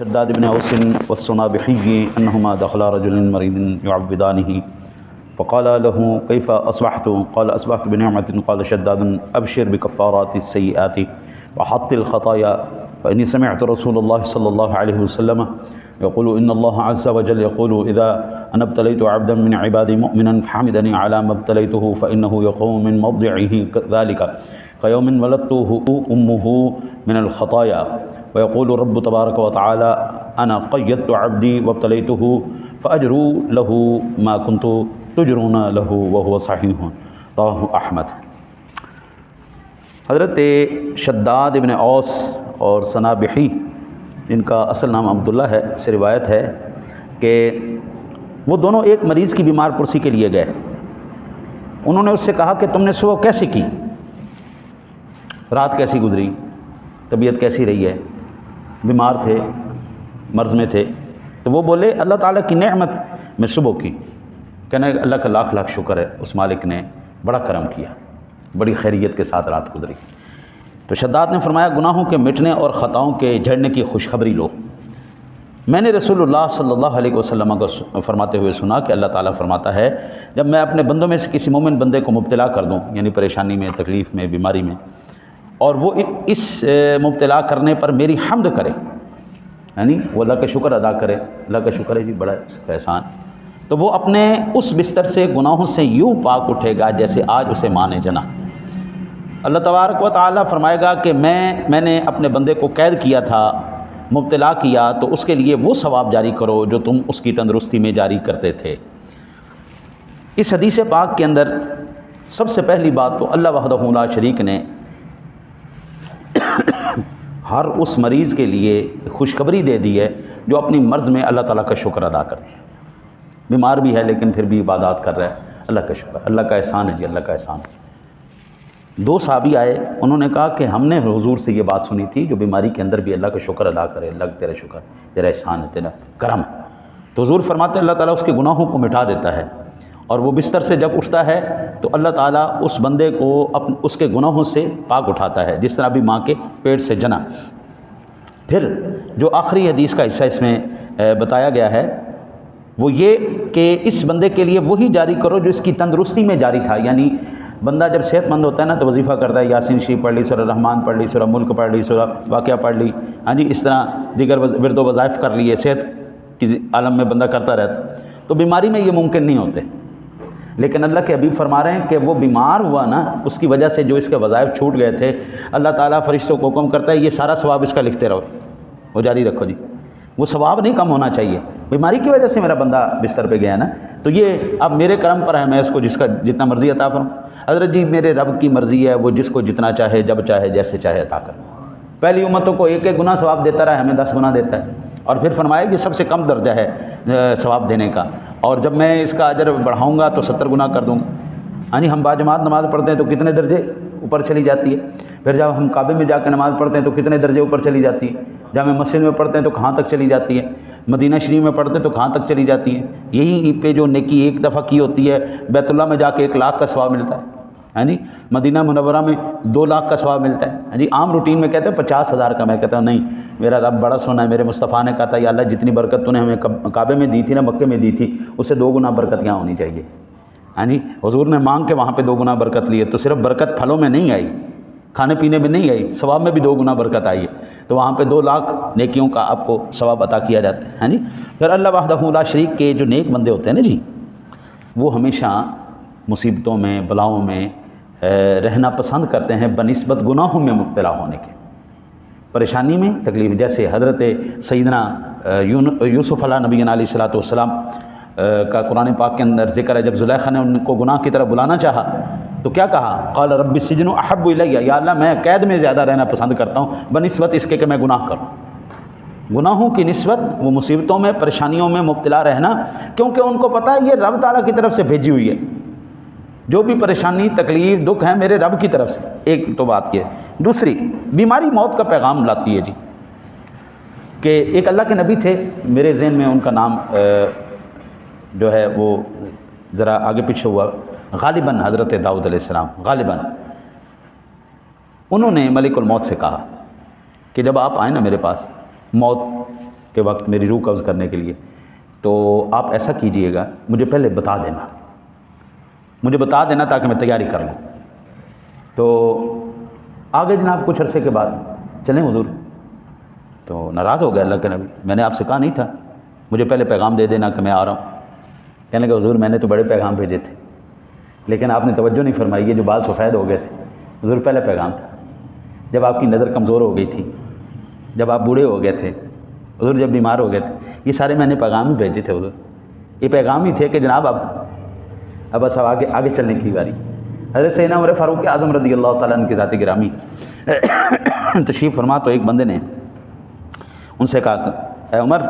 شداد بن اوس والصنابحي انهما دخلا رجل مريض يعبدانه فقال له كيف اصبحت؟ قال اصبحت بنعمة. قال شداد ابشر بكفارات السيئات وحط الخطايا فاني سمعت رسول الله صلى الله عليه وسلم يقول ان الله عز وجل يقول اذا انا ابتليت عبدا من عبادي مؤمنا فحمدني على ما ابتليته فانه يقوم من موضعه ذلك كيوم ولدته امه من الخطايا ويقول رب تبارك وتعالى انا قيدت عبدي وابتليته فاجروا له ما كنت تجرون له وهو صحیح رواه احمد۔ حضرت شداد ابن اوس اور صنابحی، جن کا اصل نام عبداللہ ہے، سے روایت ہے کہ وہ دونوں ایک مریض کی بیمار پرسی کے لیے گئے۔ انہوں نے اس سے کہا کہ تم نے صبح کیسے کی، رات کیسی گزری، طبیعت کیسی رہی ہے، بیمار تھے، مرض میں تھے؟ تو وہ بولے اللہ تعالیٰ کی نعمت میں صبح کی۔ کہنا اللہ کا لاکھ لاکھ شکر ہے، اس مالک نے بڑا کرم کیا، بڑی خیریت کے ساتھ رات گزری۔ تو شداد نے فرمایا گناہوں کے مٹنے اور خطاؤں کے جھڑنے کی خوشخبری لو۔ میں نے رسول اللہ صلی اللہ علیہ وسلم کو فرماتے ہوئے سنا کہ اللہ تعالیٰ فرماتا ہے جب میں اپنے بندوں میں سے کسی مومن بندے کو مبتلا کر دوں، یعنی پریشانی میں، تکلیف میں، بیماری میں، اور وہ اس مبتلا کرنے پر میری حمد کرے، یعنی وہ اللہ کا شکر ادا کرے، اللہ کا شکر ہے جی بڑا احسان، تو وہ اپنے اس بستر سے گناہوں سے یوں پاک اٹھے گا جیسے آج اسے ماں نے جنا۔ اللہ تبارک و تعالیٰ فرمائے گا کہ میں نے اپنے بندے کو قید کیا تھا، مبتلا کیا، تو اس کے لیے وہ ثواب جاری کرو جو تم اس کی تندرستی میں جاری کرتے تھے۔ اس حدیث پاک کے اندر سب سے پہلی بات تو اللہ وحدہ لا شریک نے ہر اس مریض کے لیے خوشخبری دے دی ہے جو اپنی مرض میں اللہ تعالیٰ کا شکر ادا کرتے ہیں۔ بیمار بھی ہے لیکن پھر بھی عبادات کر رہا ہے، اللہ کا شکر، اللہ کا احسان ہے جی، اللہ کا احسان ہے۔ دو صحابی آئے، انہوں نے کہا کہ ہم نے حضور سے یہ بات سنی تھی جو بیماری کے اندر بھی اللہ کا شکر ادا کرے، اللہ تیرا شکر، تیرا احسان ہے، تیرا کرم ہے۔ تو حضور فرماتے ہیں اللہ تعالیٰ اس کے گناہوں کو مٹا دیتا ہے، اور وہ بستر سے جب اٹھتا ہے تو اللہ تعالیٰ اس بندے کو اس کے گناہوں سے پاک اٹھاتا ہے، جس طرح بھی ماں کے پیٹ سے جنا۔ پھر جو آخری حدیث کا حصہ اس میں بتایا گیا ہے وہ یہ کہ اس بندے کے لیے وہی جاری کرو جو اس کی تندرستی میں جاری تھا، یعنی بندہ جب صحت مند ہوتا ہے نا تو وظیفہ کرتا ہے، یاسین شریف پڑھ لی، سورہ رحمان پڑھ لی، سورہ ملک پڑھ لی، سورہ واقعہ پڑھ لی، ہاں جی، اس طرح دیگر ورد و وظائف کر لیے، صحت کی عالم میں بندہ کرتا رہتا۔ تو بیماری میں یہ ممکن نہیں ہوتے، لیکن اللہ کے حبیب فرما رہے ہیں کہ وہ بیمار ہوا نا، اس کی وجہ سے جو اس کے وظائف چھوٹ گئے تھے، اللہ تعالیٰ فرشتوں کو حکم کرتا ہے یہ سارا ثواب اس کا لکھتے رہو، وہ جاری رکھو جی، وہ ثواب نہیں کم ہونا چاہیے۔ بیماری کی وجہ سے میرا بندہ بستر پہ گیا نا، تو یہ اب میرے کرم پر ہے، میں اس کو جس کا جتنا مرضی عطا فرماؤں۔ حضرت جی میرے رب کی مرضی ہے، وہ جس کو جتنا چاہے، جب چاہے، جیسے چاہے عطا کر۔ پہلی امتوں کو ایک ایک گنا ثواب دیتا رہا، ہمیں 10 گنا دیتا ہے، اور پھر فرمایا کہ سب سے کم درجہ ہے ثواب دینے کا، اور جب میں اس کا اجر بڑھاؤں گا تو 70 گنا کر دوں گا۔ یعنی ہم باجماعت نماز پڑھتے ہیں تو کتنے درجے اوپر چلی جاتی ہے، پھر جب ہم کعبے میں جا کے نماز پڑھتے ہیں تو کتنے درجے اوپر چلی جاتی ہے، جامع مسجد میں پڑھتے ہیں تو کہاں تک چلی جاتی ہے، مدینہ شریف میں پڑھتے ہیں تو کہاں تک چلی جاتی ہے۔ یہی پہ جو نیکی ایک دفعہ کی ہوتی ہے، بیت اللہ میں جا کے 1 لاکھ کا ثواب ملتا ہے، ہاں جی، مدینہ منورہ میں 2 لاکھ کا ثواب ملتا ہے، ہاں جی۔ عام روٹین میں کہتے ہیں 50,000 کا، میں کہتا ہوں نہیں، میرا رب بڑا سونا ہے، میرے مصطفیٰ نے کہا تھا یا اللہ جتنی برکت تو نے ہمیں کعبے میں دی تھی نا، مکے میں دی تھی، اس سے 2 گنا برکت یہاں ہونی چاہیے، ہاں جی۔ حضور نے مانگ کے وہاں پہ 2 گنا برکت لی ہے، تو صرف برکت پھلوں میں نہیں آئی، کھانے پینے میں نہیں آئی، ثواب میں بھی 2 گنا برکت آئی ہے، تو وہاں پہ 2 لاکھ نیکیوں کا آپ کو ثواب عطا کیا جاتا ہے، ہاں جی۔ پھر اللہ وحدہ لا شریک کے جو نیک بندے ہوتے ہیں نا جی، وہ ہمیشہ مصیبتوں میں، بلاؤں میں رہنا پسند کرتے ہیں بنسبت گناہوں میں مبتلا ہونے کے، پریشانی میں، تکلیف۔ جیسے حضرت سیدنا یوسف علیہ نبی علیہ الصلوۃ والسلام کا قرآن پاک کے اندر ذکر ہے، جب زلیخا نے ان کو گناہ کی طرف بلانا چاہا تو کیا کہا، قال رب السجن احب الی، یا اللہ میں قید میں زیادہ رہنا پسند کرتا ہوں بنسبت اس کے کہ میں گناہ کروں۔ گناہوں کی نسبت وہ مصیبتوں میں، پریشانیوں میں مبتلا رہنا، کیونکہ ان کو پتہ ہے یہ رب تعالیٰ کی طرف سے بھیجی ہوئی ہے، جو بھی پریشانی، تکلیف، دکھ ہے میرے رب کی طرف سے۔ ایک تو بات یہ ہے۔ دوسری، بیماری موت کا پیغام لاتی ہے جی، کہ ایک اللہ کے نبی تھے، میرے ذہن میں ان کا نام جو ہے وہ ذرا آگے پیچھے ہوا، غالباً حضرت داؤد علیہ السلام، غالباً انہوں نے ملک الموت سے کہا کہ جب آپ آئیں نا میرے پاس، موت کے وقت میری روح قبض کرنے کے لیے، تو آپ ایسا کیجئے گا، مجھے پہلے بتا دینا تاکہ میں تیاری کر لوں۔ تو آگے جناب کچھ عرصے کے بعد چلیں حضور، تو ناراض ہو گئے اللہ کے نبی، میں نے آپ سے کہا نہیں تھا، مجھے پہلے پیغام دے دینا کہ میں آ رہا ہوں۔ کہنے لگا حضور میں نے تو بڑے پیغام بھیجے تھے، لیکن آپ نے توجہ نہیں فرمائی، یہ جو بال سفید ہو گئے تھے حضور پہلے پیغام تھا، جب آپ کی نظر کمزور ہو گئی تھی، جب آپ بوڑھے ہو گئے تھے حضور، جب بیمار ہو گئے تھے، یہ سارے میں نے پیغام ہی بھیجے تھے حضور، یہ پیغام ہی تھے کہ جناب اب بس آگے چلنے کی باری۔ حضرت سیدنا عمر فاروق اعظم رضی اللہ تعالیٰ عنہ کی ذات گرامی تشریف فرما، تو ایک بندے نے ان سے کہا کہ اے عمر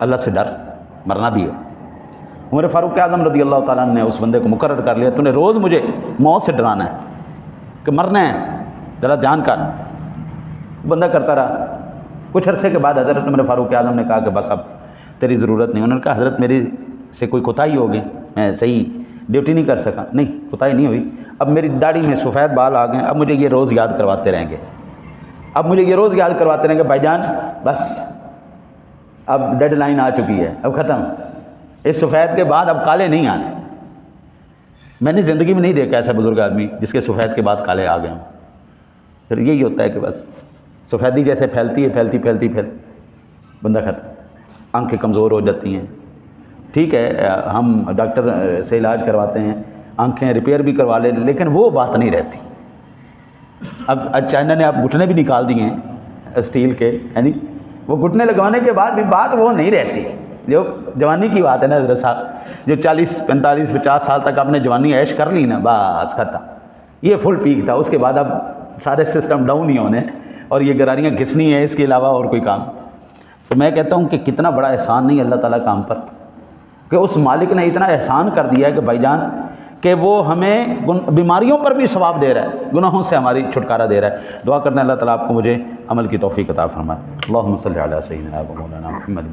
اللہ سے ڈر، مرنا بھی ہے۔ عمر فاروق اعظم رضی اللہ تعالیٰ عنہ نے اس بندے کو مقرر کر لیا، تو نے روز مجھے موت سے ڈرانا ہے کہ مرنا ہے، ذرا دھیان کر۔ بندہ کرتا رہا، کچھ عرصے کے بعد حضرت عمر فاروق اعظم نے کہا کہ بس اب تیری ضرورت نہیں۔ انہوں نے کہا حضرت میری سے کوئی کوتاہی ہوگی، میں صحیح ڈیوٹی نہیں کر سکا۔ نہیں کوتاہی نہیں ہوئی، اب میری داڑھی میں سفید بال آ گئے، اب مجھے یہ روز یاد کرواتے رہیں گے، بھائی جان بس اب ڈیڈ لائن آ چکی ہے، اب ختم، اس سفید کے بعد اب کالے نہیں آنے۔ میں نے زندگی میں نہیں دیکھا ایسا بزرگ آدمی جس کے سفید کے بعد کالے آ گئے ہوں۔ پھر یہی ہوتا ہے کہ بس سفیدی جیسے پھیلتی ہے بندہ ختم، آنکھیں کمزور ہو جاتی ہیں۔ ٹھیک ہے ہم ڈاکٹر سے علاج کرواتے ہیں، آنکھیں ریپیئر بھی کروا لیں، لیکن وہ بات نہیں رہتی۔ اب چائنا نے آپ گھٹنے بھی نکال دیے ہیں اسٹیل کے، یعنی وہ گھٹنے لگوانے کے بعد بھی بات وہ نہیں رہتی جو جوانی کی بات ہے نا حضرت صاحب، جو 40 45 50 سال تک آپ نے جوانی عیش کر لی نا، بس ختم، یہ فل پیک تھا۔ اس کے بعد اب سارے سسٹم ڈاؤن ہی ہونے اور یہ گرانیاں گھسنی ہیں، اس کے علاوہ اور کوئی کام۔ تو میں کہتا ہوں کہ کتنا بڑا احسان نہیں اللہ تعالیٰ کا ہم پر، کہ اس مالک نے اتنا احسان کر دیا ہے کہ بھائی جان کہ وہ ہمیں بیماریوں پر بھی ثواب دے رہا ہے، گناہوں سے ہماری چھٹکارا دے رہا ہے۔ دعا کرتے ہیں اللہ تعالیٰ آپ کو مجھے عمل کی توفیق عطا فرمائے۔ اللہم صلی علی سیدنا و مولانا محمد۔